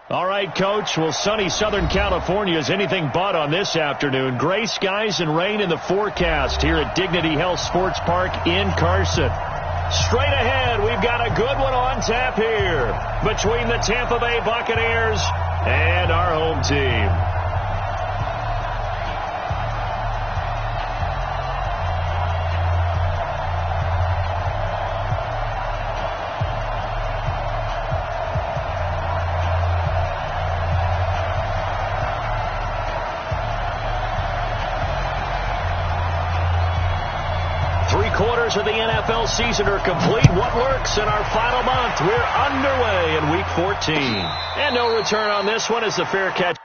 All right, Coach. Well, sunny Southern California is anything but on this afternoon. Gray skies and rain in the forecast here at Dignity Health Sports Park in Carson. Straight ahead, we've got a good one on tap here between the Tampa Bay Buccaneers and our home team. Three-quarters of the NFL season are complete. What works in our final month? We're underway in Week 14. And no return on this one as the fair catch.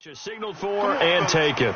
Just signaled for and taken.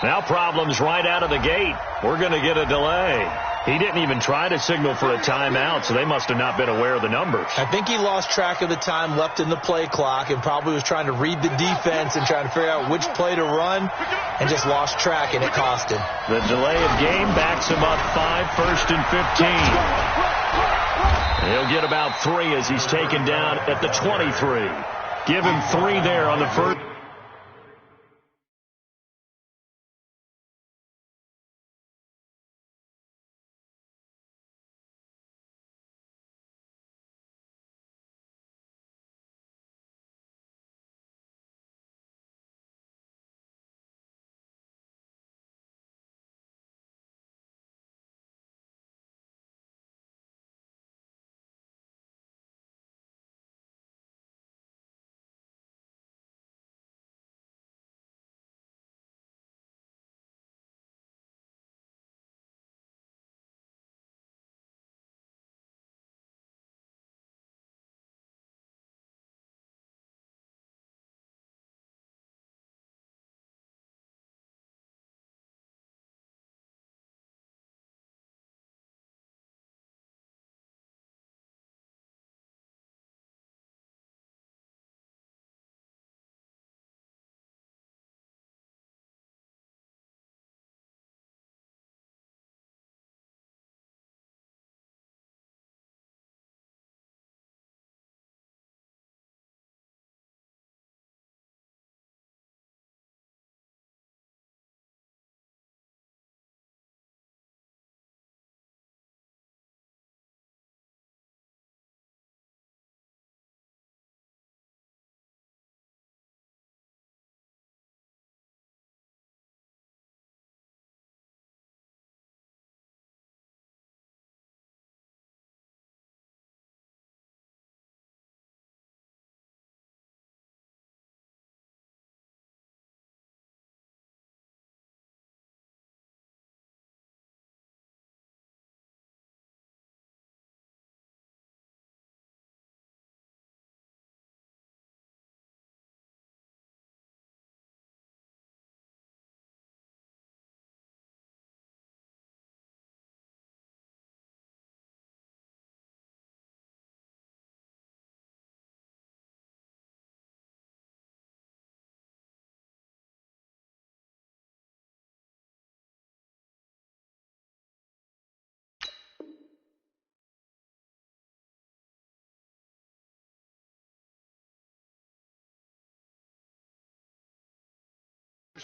Now problems right out of the gate. We're going to get a delay. He didn't even try to signal for a timeout, so they must have not been aware of the numbers. I think he lost track of the time left in the play clock and probably was trying to read the defense and trying to figure out which play to run and just lost track, and it cost him. The delay of game backs him up 5, 1st and 15. He'll get about 3 as he's taken down at the 23. Give him 3 there on the first.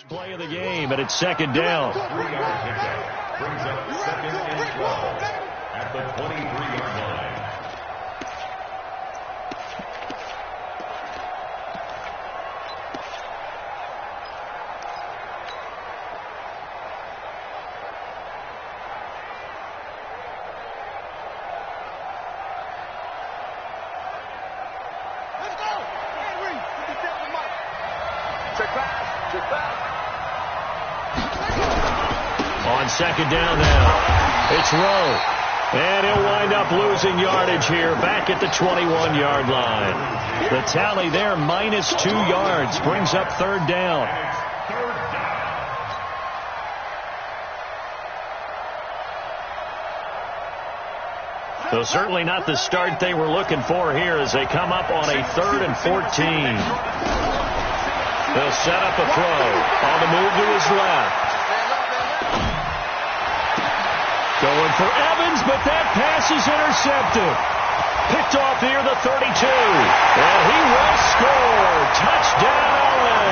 First play of the game, and it's second down. 3-yard pickup brings up second and 12 at the 23-yard line. On second down now, it's Rowe. And he'll wind up losing yardage here back at the 21-yard line. The tally there, -2 yards, brings up third down. So certainly not the start they were looking for here as they come up on a 3rd and 14. They'll set up a throw on the move to his left. Going for Evans, but that pass is intercepted. Picked off near the 32. And he will score. Touchdown, LA.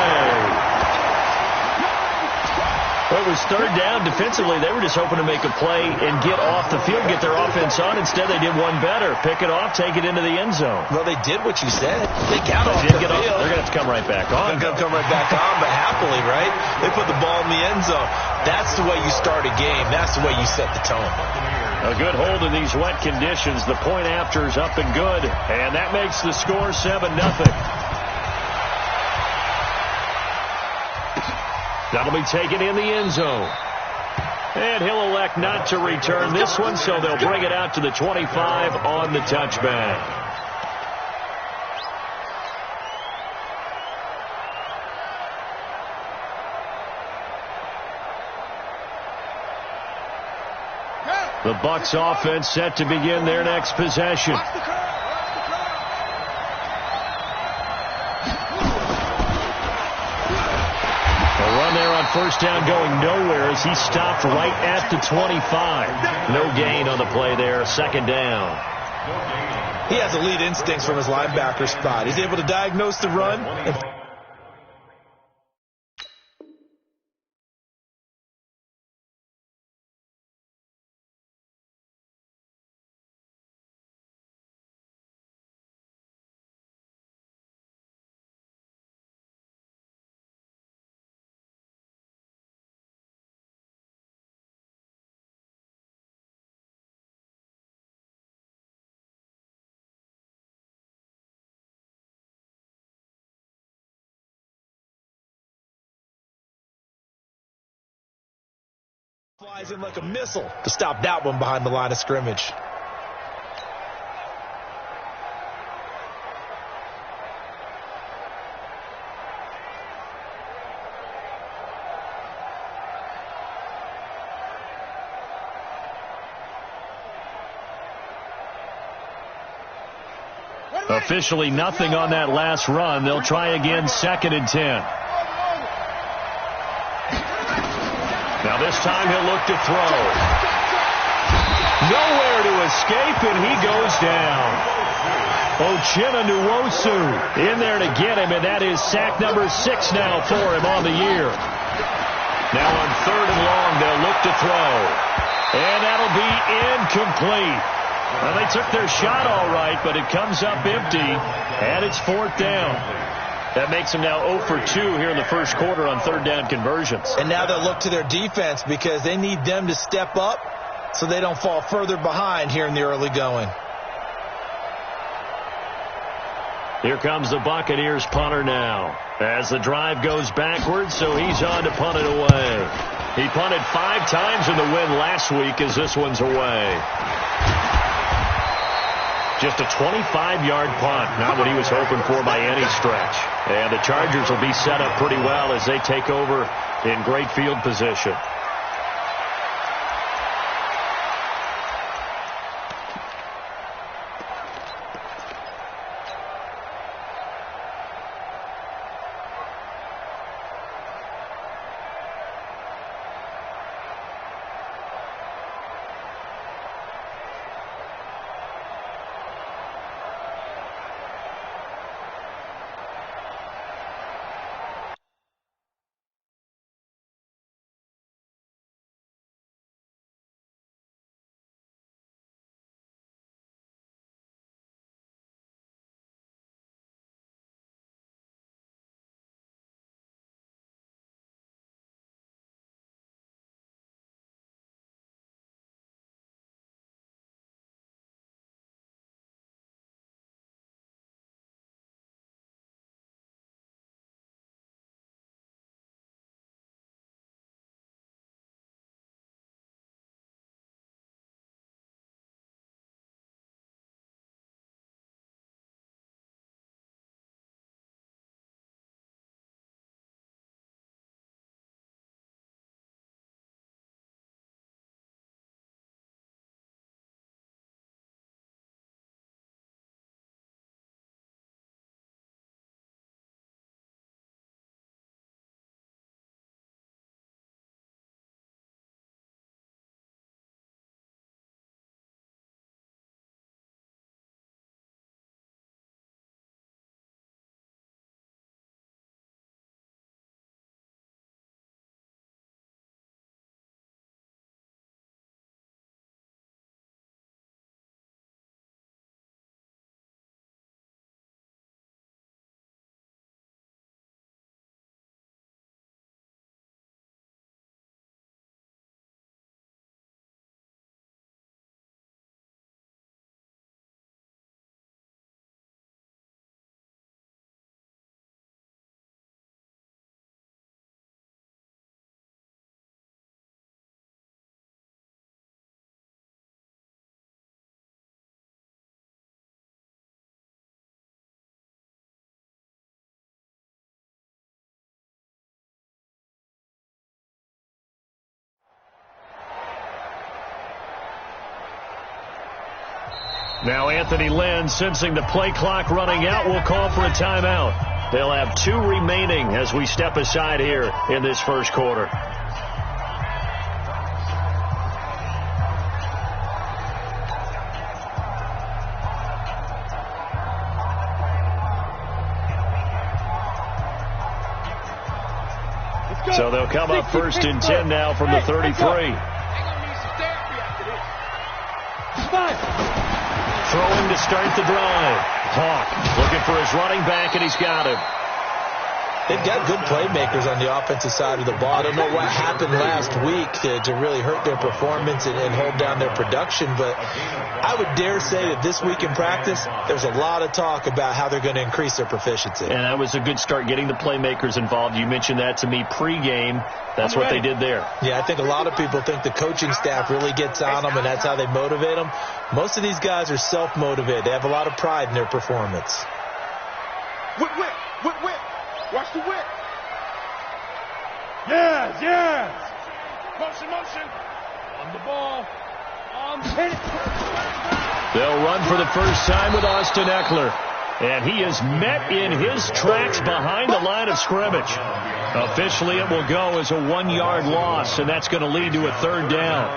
Well, it was third down. Defensively, they were just hoping to make a play and get off the field, get their offense on. Instead, they did one better. Pick it off, take it into the end zone. Well, they did what you said. They got off the field. They're going to have to come right back on. They're going to come right back on, but happily, right? They put the ball in the end zone. That's the way you start a game. That's the way you set the tone. A good hold in these wet conditions. The point after is up and good, and that makes the score 7-0. That'll be taken in the end zone. And he'll elect not to return this one, so they'll bring it out to the 25 on the touchback. The Bucs offense set to begin their next possession. First down going nowhere as he stopped right at the 25. No gain on the play there. Second down. He has elite instincts from his linebacker spot. He's able to diagnose the run. Flies in like a missile to stop that one behind the line of scrimmage. Officially nothing on that last run. They'll try again, 2nd and 10. Now this time he'll look to throw. Nowhere to escape, and he goes down. Uchenna Nwosu in there to get him, and that is sack number 6 now for him on the year. Now on 3rd and long, they'll look to throw. And that'll be incomplete. Well, they took their shot all right, but it comes up empty, and it's 4th down. That makes them now 0 for 2 here in the first quarter on 3rd down conversions. And now they'll look to their defense because they need them to step up so they don't fall further behind here in the early going. Here comes the Buccaneers punter now as the drive goes backwards, so he's on to punt it away. He punted 5 times in the win last week as this one's away. Just a 25-yard punt, not what he was hoping for by any stretch. And the Chargers will be set up pretty well as they take over in great field position. Now Anthony Lynn, sensing the play clock running out, will call for a timeout. They'll have 2 remaining as we step aside here in this first quarter. So they'll come up 1st and 10 now from the 33. Throwing to start the drive. Hawk looking for his running back, and he's got him. They've got good playmakers on the offensive side of the ball. I don't know what happened last week to really hurt their performance and hold down their production, but I would dare say that this week in practice, there's a lot of talk about how they're going to increase their proficiency. And that was a good start, getting the playmakers involved. You mentioned that to me pregame. That's what they did there. Yeah, I think a lot of people think the coaching staff really gets on them, and that's how they motivate them. Most of these guys are self-motivated. They have a lot of pride in their performance. Whip. Watch the whip. Yes. Motion. On the ball. Hit it. They'll run for the first time with Austin Eckler. And he is met in his tracks behind the line of scrimmage. Officially, it will go as a 1-yard loss, and that's going to lead to a 3rd down.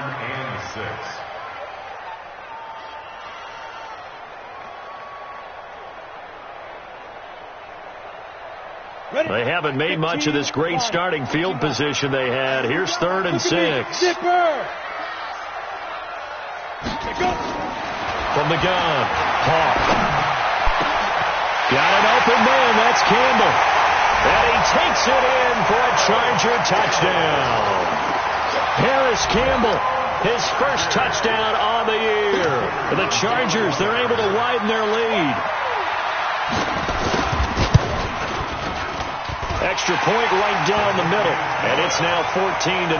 They haven't made much of this great starting field position they had. Here's 3rd and 6. From the gun, Hawk. Got an open man. That's Campbell. And he takes it in for a Charger touchdown. Harris Campbell, his first touchdown on the year. For the Chargers, they're able to widen their lead. Extra point right down the middle, and it's now 14-0.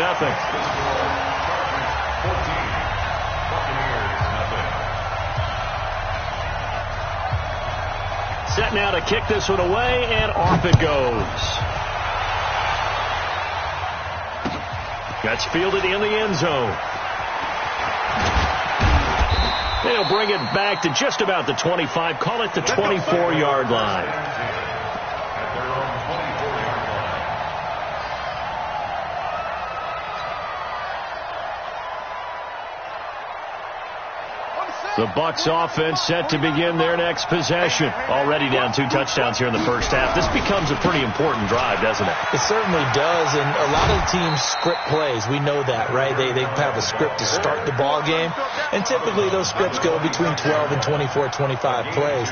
Set now to kick this one away, and off it goes. That's fielded in the end zone. They'll bring it back to just about the 25, call it the 24-yard line. The Bucs offense set to begin their next possession. Already down 2 touchdowns here in the first half. This becomes a pretty important drive, doesn't it? It certainly does, and a lot of teams script plays. We know that, right? They have a script to start the ball game, and typically those scripts go between 12 and 24, 25 plays.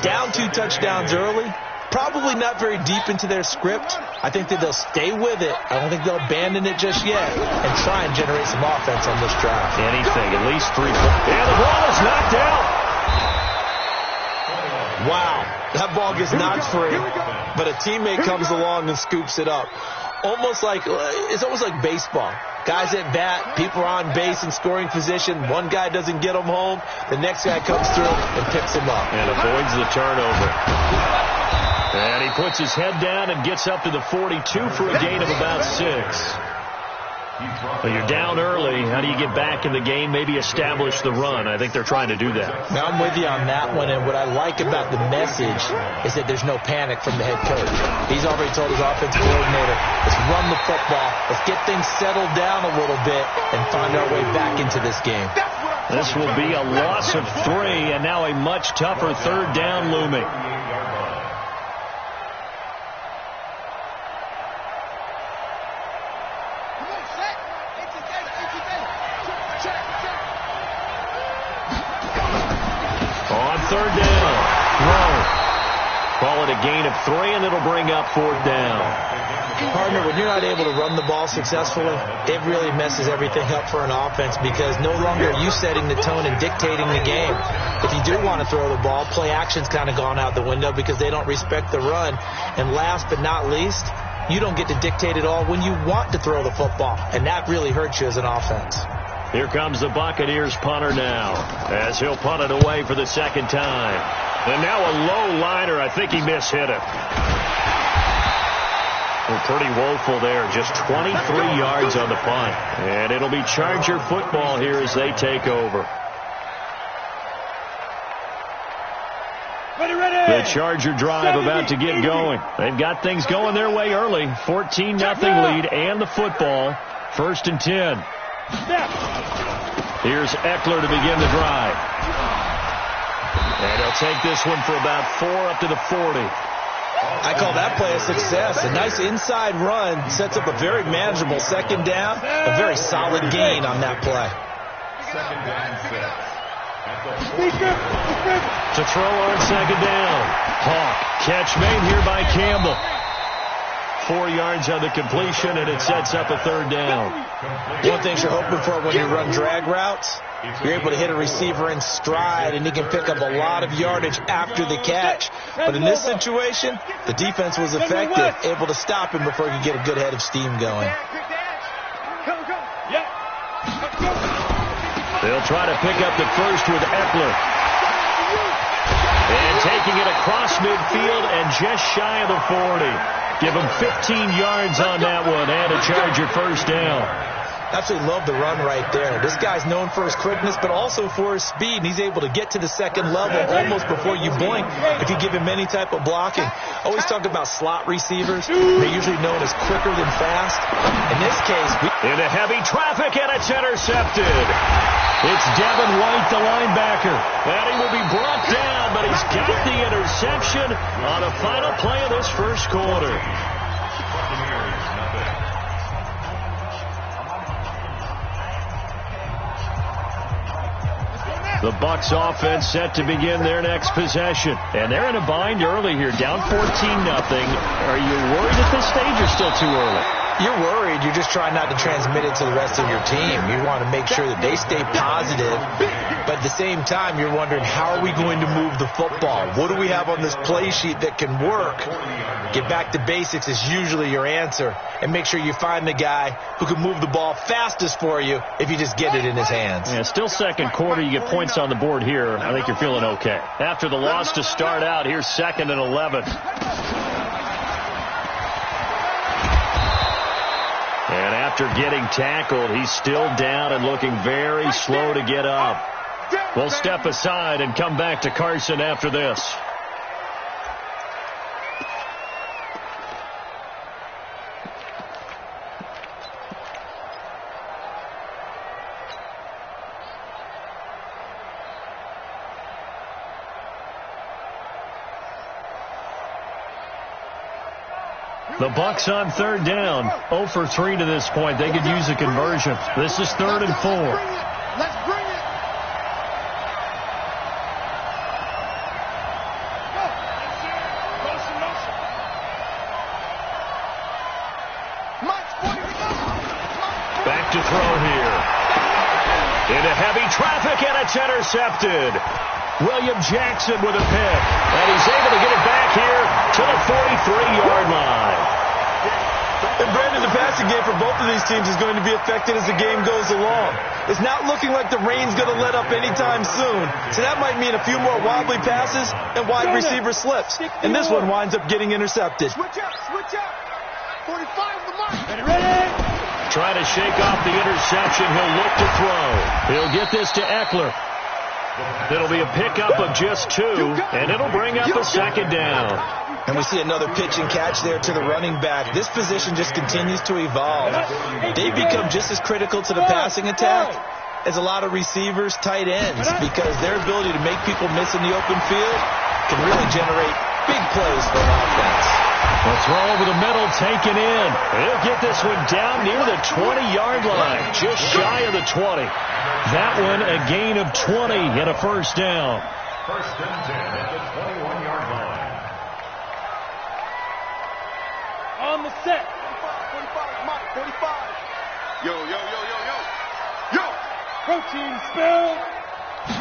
Down 2 touchdowns early, probably not very deep into their script. I think that they'll stay with it. I don't think they'll abandon it just yet and try and generate some offense on this drive. Anything, at least 3 points. And the ball is knocked out. Wow, that ball gets knocked free, but a teammate comes along and scoops it up. It's almost like baseball. Guys at bat, people are on base in scoring position. One guy doesn't get them home. The next guy comes through and picks him up. And avoids the turnover. And he puts his head down and gets up to the 42 for a gain of about 6. Well, you're down early. How do you get back in the game? Maybe establish the run. I think they're trying to do that. Now, I'm with you on that one, and what I like about the message is that there's no panic from the head coach. He's already told his offensive coordinator, let's run the football, let's get things settled down a little bit and find our way back into this game. This will be a loss of 3, and now a much tougher 3rd down looming. Call it a gain of 3, and it'll bring up 4th down. Partner, when you're not able to run the ball successfully, it really messes everything up for an offense because no longer are you setting the tone and dictating the game. If you do want to throw the ball, play action's kind of gone out the window because they don't respect the run. And last but not least, you don't get to dictate it all when you want to throw the football, and that really hurts you as an offense. Here comes the Buccaneers punter now as he'll punt it away for the 2nd time. And now a low liner. I think he mishit it. Well, pretty woeful there. Just 23 yards on the punt. And it'll be Charger football here as they take over. The Charger drive about to get going. They've got things going their way early. 14-0 lead and the football. 1st and 10. Here's Eckler to begin the drive. And he'll take this one for about 4 up to the 40. I call that play a success. A nice inside run sets up a very manageable 2nd down. A very solid gain on that play. 2nd down 6. To throw on 2nd down. Hawk, catch made here by Campbell. 4 yards on the completion, and it sets up a 3rd down. One thing you're hoping for when you run drag routes, you're able to hit a receiver in stride, and he can pick up a lot of yardage after the catch. But in this situation, the defense was effective, able to stop him before he could get a good head of steam going. They'll try to pick up the first with Eckler. And taking it across midfield and just shy of the 40. Give him 15 yards on that one and a Charger 1st down. Absolutely love the run right there. This guy's known for his quickness, but also for his speed. And he's able to get to the 2nd level almost before you blink if you give him any type of blocking. I always talk about slot receivers. They're usually known as quicker than fast. In this case, into heavy traffic, and it's intercepted. It's Devin White, the linebacker. And he will be brought down, but he's got the interception on a final play of this 1st quarter. The Bucs offense set to begin their next possession. And they're in a bind early here, down 14-0. Are you worried at this stage or still too early? You're worried. You're just trying not to transmit it to the rest of your team. You want to make sure that they stay positive. But at the same time, you're wondering, how are we going to move the football? What do we have on this play sheet that can work? Get back to basics is usually your answer. And make sure you find the guy who can move the ball fastest for you if you just get it in his hands. Yeah, still 2nd quarter. You get points on the board here. I think you're feeling okay. After the loss to start out, here's 2nd and 11. And after getting tackled, he's still down and looking very slow to get up. We'll step aside and come back to Carson after this. The Bucs on 3rd down, 0 for 3 to this point. They could use a conversion. This is 3rd and 4. Let's bring it. Go. Motion. Back to throw here. Into heavy traffic, and it's intercepted. William Jackson with a pick. And he's able to get it back here to the 43-yard line. And Brandon, the passing game for both of these teams is going to be affected as the game goes along. It's not looking like the rain's going to let up anytime soon. So that might mean a few more wobbly passes and wide receiver slips. And this one winds up getting intercepted. Switch up. 45 the mark. Ready. Trying to shake off the interception. He'll look to throw. He'll get this to Eckler. It'll be a pickup of just 2, and it'll bring up a 2nd down. And we see another pitch and catch there to the running back. This position just continues to evolve. They've become just as critical to the passing attack as a lot of receivers, tight ends, because their ability to make people miss in the open field can really generate big plays for an offense. The throw over the middle, taken in. He'll get this one down near the 20-yard line, just shy of the 20. That one a gain of 20 and a 1st down. 1st and 10 at the 21-yard line. On the set. 45, Mike, 45. Yo. Protein spill.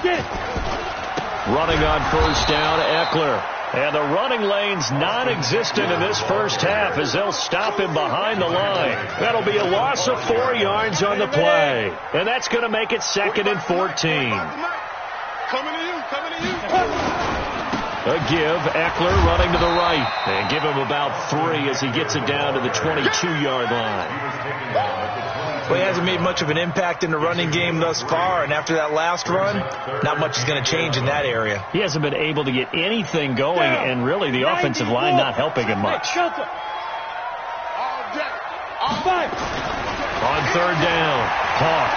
Get it. Running on 1st down, Eckler. And the running lane's non-existent in this 1st half as they'll stop him behind the line. That'll be a loss of 4 yards on the play. And that's going to make it 2nd and 14. Coming to you. A give, Eckler running to the right. And give him about 3 as he gets it down to the 22-yard line. He was taken down at the 22. Well, he hasn't made much of an impact in the running game thus far, and after that last run, not much is going to change in that area. He hasn't been able to get anything going, and really the offensive line not helping him much. On third down, Hawk.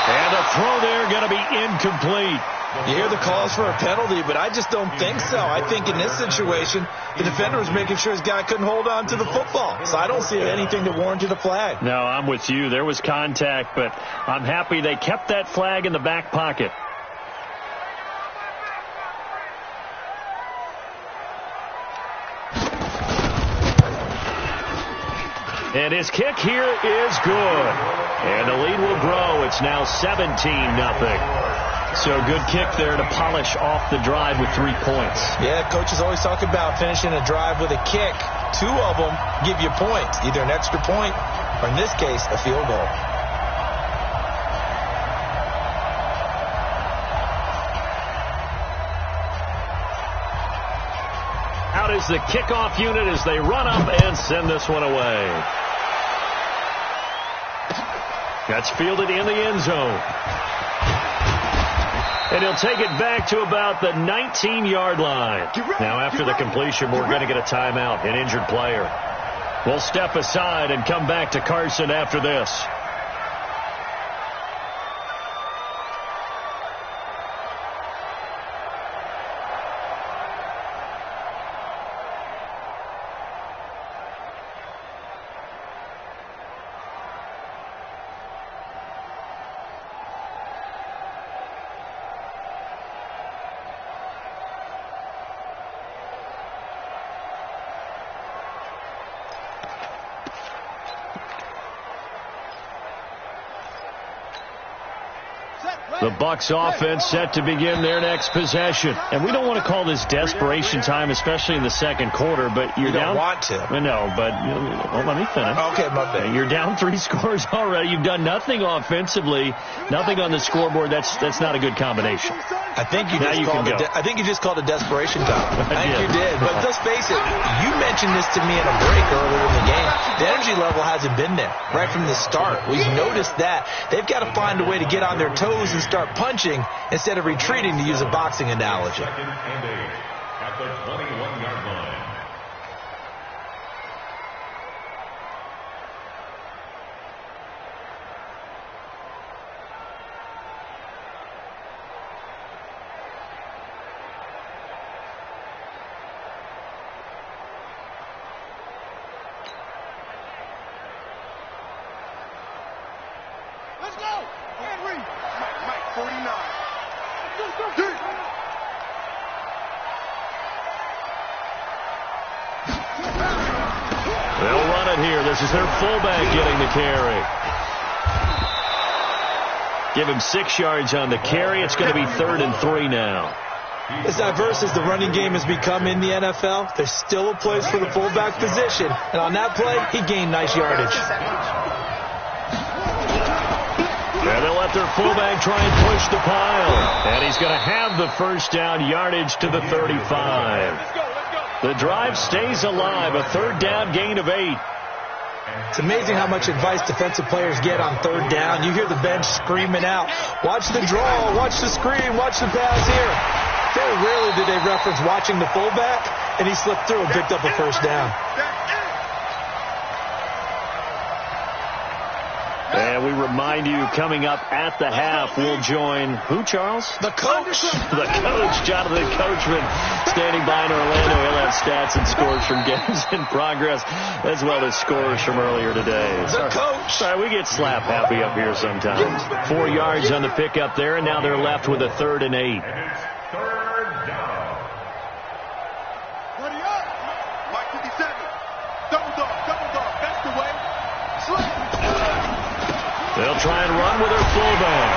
And the throw there going to be incomplete. You hear the calls for a penalty, but I just don't think so. I think in this situation, the defender was making sure his guy couldn't hold on to the football. So I don't see anything that warranted a flag. No, I'm with you. There was contact, but I'm happy they kept that flag in the back pocket. And his kick here is good. And the lead will grow. It's now 17-0. So good kick there to polish off the drive with 3 points. Yeah, coaches always talk about finishing a drive with a kick. 2 of them give you points, either an extra point or, in this case, a field goal. Out is the kickoff unit as they run up and send this one away. That's fielded in the end zone. And he'll take it back to about the 19-yard line. Now after the completion, we're going to get a timeout, an injured player. We'll step aside and come back to Carson after this. The Bucs offense set to begin their next possession. And we don't want to call this desperation time, especially in the second quarter, but you're down. You don't want to. No, but let me finish. Okay, my bad. You're down 3 scores already. You've done nothing offensively, nothing on the scoreboard. That's not a good combination. I think you just called it desperation time. I think you did. But let's face it, you mentioned this to me in a break earlier in the game. The energy level hasn't been there right from the start. We've noticed that. They've got to find a way to get on their toes and start punching instead of retreating, to use a boxing analogy. Second and 8 at the 21-yard line. Let's go. Henry. Mike 49. They'll run it here. This is their fullback getting the carry. Give him 6 yards on the carry. It's going to be 3rd and 3 now. As diverse as the running game has become in the NFL, there's still a place for the fullback position. And on that play, he gained nice yardage. And they'll let their fullback try and push the pile. And he's going to have the first down, yardage to the 35. The drive stays alive, a 3rd down gain of 8. It's amazing how much advice defensive players get on 3rd down. You hear the bench screaming out, watch the draw, watch the screen, watch the pass here. Very rarely do they reference watching the fullback, and he slipped through and picked up a first down. And we remind you, coming up at the half, we'll join who, Charles? The coach. The coach, Jonathan Coachman, standing by in Orlando. He'll have stats and scores from games in progress, as well as scores from earlier today. The coach. Sorry, we get slap happy up here sometimes. 4 yards on the pickup there, and now they're left with a 3rd and 8. And it's 3rd down. Ready up. Mike 57. Double dog. That's the way. They'll try and run with their fullback.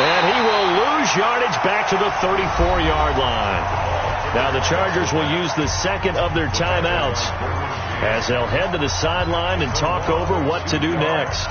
And he will lose yardage back to the 34-yard line. Now the Chargers will use the second of their timeouts as they'll head to the sideline and talk over what to do next.